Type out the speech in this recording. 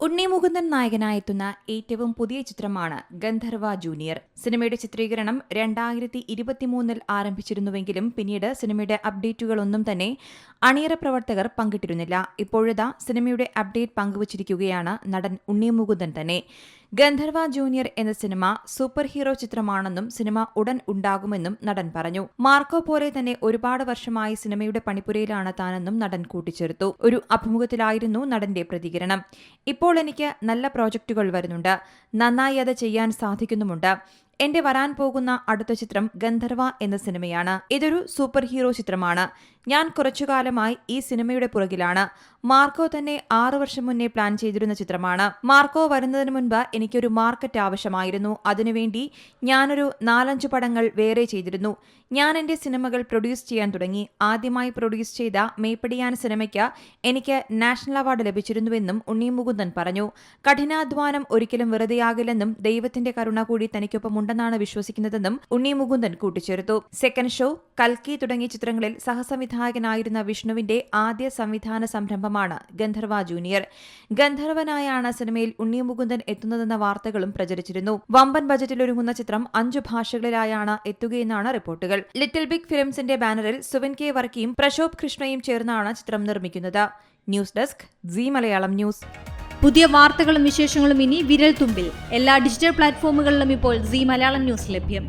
ഉണ്ണി മുകുന്ദൻ നായകനായെത്തുന്ന ഏറ്റവും പുതിയ ചിത്രമാണ് ഗന്ധർവ ജൂനിയർ. സിനിമയുടെ ചിത്രീകരണം 2023 ആരംഭിച്ചിരുന്നുവെങ്കിലും പിന്നീട് സിനിമയുടെ അപ്ഡേറ്റുകളൊന്നും തന്നെ അണിയറ പ്രവർത്തകർ പങ്കിട്ടിരുന്നില്ല. ഇപ്പോഴിതാ സിനിമയുടെ അപ്ഡേറ്റ് പങ്കുവച്ചിരിക്കുകയാണ് നടൻ ഉണ്ണി മുകുന്ദൻ തന്നെ. ഗന്ധർവ ജൂനിയർ എന്ന സിനിമ സൂപ്പർ ഹീറോ ചിത്രമാണെന്നും സിനിമ ഉടൻ ഉണ്ടാകുമെന്നും നടൻ പറഞ്ഞു. മാർക്കോ പോലെ തന്നെ ഒരുപാട് വർഷമായി സിനിമയുടെ പണിപ്പുരയിലാണ് താനെന്നും നടൻ കൂട്ടിച്ചേർത്തു. ഒരു അഭിമുഖത്തിലായിരുന്നു നടന്റെ പ്രതികരണം. ഇപ്പോൾ എനിക്ക് നല്ല പ്രോജക്റ്റുകൾ വരുന്നുണ്ട്, നന്നായി അത് ചെയ്യാൻ സാധിക്കുന്നുമുണ്ട്. എന്റെ വരാൻ പോകുന്ന അടുത്ത ചിത്രം ഗന്ധർവ എന്ന സിനിമയാണ്. ഇതൊരു സൂപ്പർ ഹീറോ ചിത്രമാണ്. ഞാൻ കുറച്ചുകാലമായി ഈ സിനിമയുടെ പുറകിലാണ്. മാർക്കോ തന്നെ 6 വർഷം മുന്നേ പ്ലാൻ ചെയ്തിരുന്ന ചിത്രമാണ്. മാർക്കോ വരുന്നതിന് മുൻപ് എനിക്കൊരു മാർക്കറ്റ് ആവശ്യമായിരുന്നു. അതിനുവേണ്ടി ഞാനൊരു 4-5 പടങ്ങൾ വേറെ ചെയ്തിരുന്നു. ഞാൻ എന്റെ സിനിമകൾ പ്രൊഡ്യൂസ് ചെയ്യാൻ തുടങ്ങി. ആദ്യമായി പ്രൊഡ്യൂസ് ചെയ്ത മേപ്പടിയാൻ സിനിമയ്ക്ക് എനിക്ക് നാഷണൽ അവാർഡ് ലഭിച്ചിരുന്നുവെന്നും ഉണ്ണി മുകുന്ദൻ പറഞ്ഞു. കഠിനാധ്വാനം ഒരിക്കലും വെറുതെയാകില്ലെന്നും ദൈവത്തിന്റെ കരുണ കൂടി തനിക്കൊപ്പമുണ്ടെന്നാണ് വിശ്വസിക്കുന്നതെന്നും ഉണ്ണി മുകുന്ദൻ കൂട്ടിച്ചേർത്തു. സെക്കൻഡ് ഷോ, കൽക്കി തുടങ്ങിയ ചിത്രങ്ങളിൽ സഹസംവിധായകനായിരുന്ന വിഷ്ണുവിന്റെ ആദ്യ സംവിധാന സംരംഭമാണ് ഗന്ധർവ ജൂനിയർ. ഗന്ധർവനായാണ് സിനിമയിൽ ഉണ്ണി മുകുന്ദൻ എത്തുന്നതെന്ന വാർത്തകളും പ്രചരിച്ചിരുന്നു. വമ്പൻ ബജറ്റിൽ ഒരുങ്ങുന്ന ചിത്രം 5 ഭാഷകളിലായാണ് എത്തുകയെന്നാണ് റിപ്പോർട്ടുകൾ. ലിറ്റിൽ ബിഗ് ഫിലിംസിന്റെ ബാനറിൽ സുവിൻ കെ വർക്കിയും പ്രശോഭ് കൃഷ്ണയും ചേർന്നാണ് ചിത്രം നിർമ്മിക്കുന്നത്. News desk Zee Malayalam news. പുതിയ വാർത്തകളും വിശേഷങ്ങളും ഇനി വിരൽ തുമ്പിൽ. എല്ലാ ഡിജിറ്റൽ പ്ലാറ്റ്ഫോമുകളിലും ഇപ്പോൾ സീ മലയാളം ന്യൂസ് ലഭ്യം.